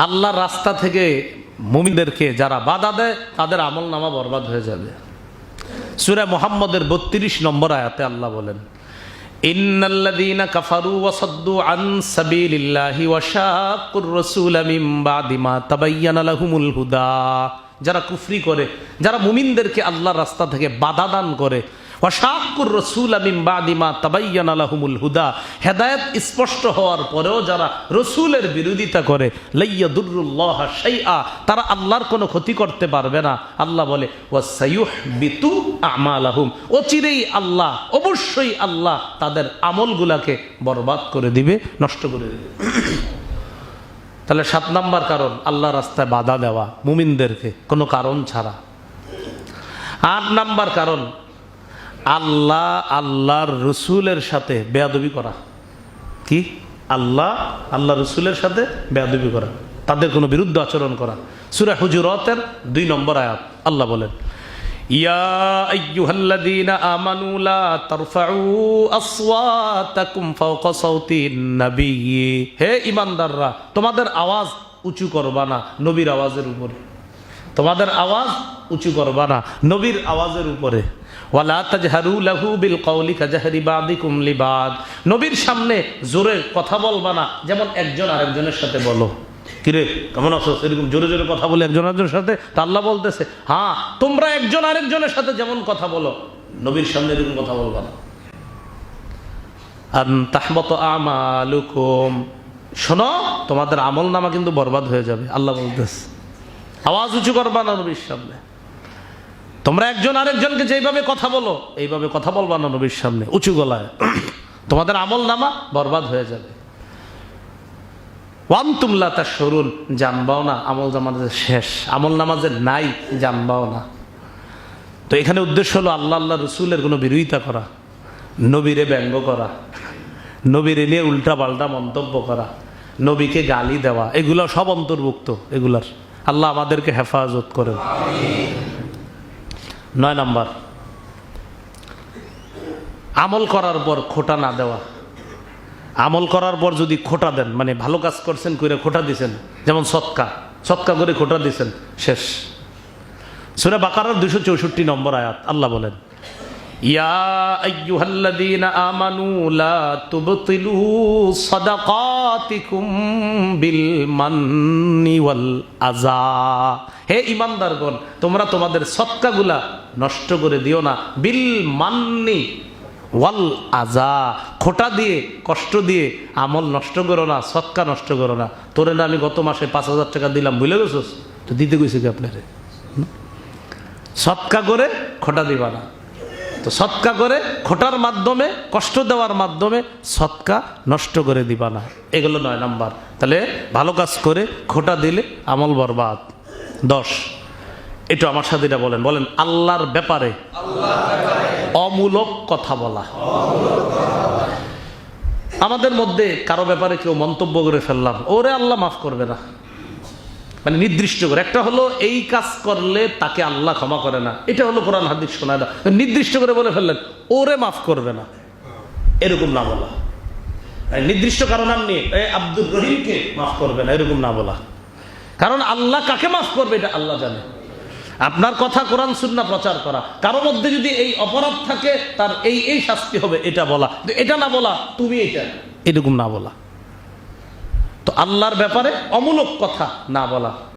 আল্লাহর রাস্তা থেকে মুমিনদেরকে যারা বাধা দেয় তাদের আমল নামা বরবাদ হয়ে যাবে। সূরা মুহাম্মদের 32 নম্বর আয়াতে আল্লাহ বলেন, ইন্নাল্লাযীনা কাফারু ওয়া সাদ্দু আন সাবিলিল্লাহি ওয়া শাক্কুর রাসূলা মিন বাদি মা তাবায়্যানা লাহুমুল হুদা। যারা কুফরি করে, যারা মুমিনদেরকে আল্লাহর রাস্তা থেকে বাধা দান করে, ওয়া শাক্কুর রাসূলা মিন বাদি মা তাবায়্যানা লাহুমুল হুদা, হেদায়েত স্পষ্ট হওয়ার পরেও যারা রাসূলের বিরোধিতা করে, লাইয়াদুরুল্লাহা শাইআ, তারা আল্লাহর কোনো ক্ষতি করতে পারবে না। আল্লাহ বলে ওয়াসায়ুহবিতু আমালাহুম, অচিরেই আল্লাহ, অবশ্যই আল্লাহ তাদের আমলগুলাকে বরবাদ করে দিবে, নষ্ট করে দিবে। তাহলে 7 নাম্বার কারণ আল্লাহর রাস্তায় বাধা দেওয়া মুমিনদেরকে কোনো কারণ ছাড়া। 8 নাম্বার কারণ আল্লাহর রসুলের সাথে বেয়াদবি করা। কি? আল্লাহ রসুলের সাথে বেয়াদবি করা, তাদের কোনো বিরুদ্ধ আচরণ করা। সূরা হুজুরাতের 2 নম্বর আয়াত আল্লাহ বলেন, ইয়া আইয়ুহাল্লাযীনা আমানু লা তারফাউ আসওয়াতাকুম ফাওকা সাওতিন নাবিয়্যি, হে ঈমানদাররা, তোমাদের আওয়াজ উঁচু করবা না নবীর আওয়াজের উপরে। তোমাদের আওয়াজ উঁচু করবা না নবীর আওয়াজের উপরে। ওয়ালা তাজহারু লাহু বিল কওলি কাজহরি বাদিকুম লিবাদ, নবীর সামনে জোরে কথা বলবা না যেমন একজন আরেকজনের সাথে বলো। কিরে কেমন আছো, এরকম জোরে জোরে কথা বলে একজন আরেকজনের সাথে। তা আল্লাহ বলতেছে, হ্যাঁ তোমরা একজন আরেকজনের সাথে যেমন কথা বলো, নবীর সামনে এরকম কথা বলবা না। আন তাহবাতু আমালুকুম, শোনো তোমাদের আমল নামা কিন্তু বরবাদ হয়ে যাবে। আল্লাহ বলতেছে আওয়াজ উঁচু করবা না নবীর সামনে। তোমরা একজন আরেকজনকে যেইভাবে কথা বলো এইভাবে কথা বলবা না নবীর সামনে উঁচু গলায়, তোমাদের আমল নামা বরবাদ হয়ে যাবে। ওয়ান্তুম লা তাশউরুন, জানবাও না আমল নামাজের শেষ, আমল নামাজের নাই, জানবাও না। তো এখানে উদ্দেশ্য হলো আল্লাহ রসুলের কোনো বিরোধিতা করা, নবীরে ব্যঙ্গ করা, নবীরে নিয়ে উল্টা পাল্টা মন্তব্য করা, নবীকে গালি দেওয়া, এগুলো সব অন্তর্ভুক্ত এগুলার। আল্লাহ আমাদেরকে হেফাজত করেন। 9 নাম্বার, আমল করার পর খোটা না দেওয়া। আমল করার পর যদি খোটা দেন, মানে ভালো কাজ করছেন করে খোটা দিছেন, যেমন সৎকা করে খোটা দিছেন, শেষ। সূরা বাকারার 264 নম্বর আয়াত আল্লাহ বলেন, ইয়া আইয়ুহাল্লাযীনা আমানু লা তুবতিলু সাদাকাতিকুম বিল মান্নি ওয়াল আযা, হে ঈমানদারগণ তোমরা তোমাদের সদকাগুলা নষ্ট করে দিও না, বিল মান্নি ওয়াল আযা, খোটা দিয়ে কষ্ট দিয়ে আমল নষ্ট করো না, সদকা নষ্ট করো না। তোরে না আমি গত মাসে 5,000 টাকা দিলাম, ভুলে গেছোস? তো দিতে কইছে কি আপনারে? সদকা করে খোটা দিবা না। তো সদকা করে খোটার মাধ্যমে, কষ্ট দেওয়ার মাধ্যমে সদকা নষ্ট করে দিবা না। এগুলো 9 নাম্বার। তাহলে ভালো কাজ করে খোটা দিলে আমল বরবাদ। 10, একটু আমার সাথে এটা বলেন আল্লাহর ব্যাপারে অমূলক কথা বলা। আমাদের মধ্যে কারো ব্যাপারে কেউ মন্তব্য করে ফেললাম, ওরে আল্লাহ মাফ করবে না, মানে নির্দিষ্ট করে। একটা হলো এই কাজ করলে তাকে আল্লাহ ক্ষমা করে না, এটা হলো কোরআন হাদিস শোনায় না। নির্দিষ্ট করে বলে ফেললেন ওরে মাফ করবে না, এরকম না বলা। নির্দিষ্ট কারণ নিয়ে আব্দুর রহিমকে মাফ করবে না, এরকম না বলা। কারণ আল্লাহ কাকে মাফ করবে এটা আল্লাহ জানে। আপনার কথা কোরআন সুন্নাহ প্রচার করা, কারো মধ্যে যদি এই অপরাধ থাকে তার এই শাস্তি হবে, এটা বলা। এটা না বলা তুমি এটা, এরকম না বলা। তো আল্লাহর ব্যাপারে অমূলক কথা না বলা।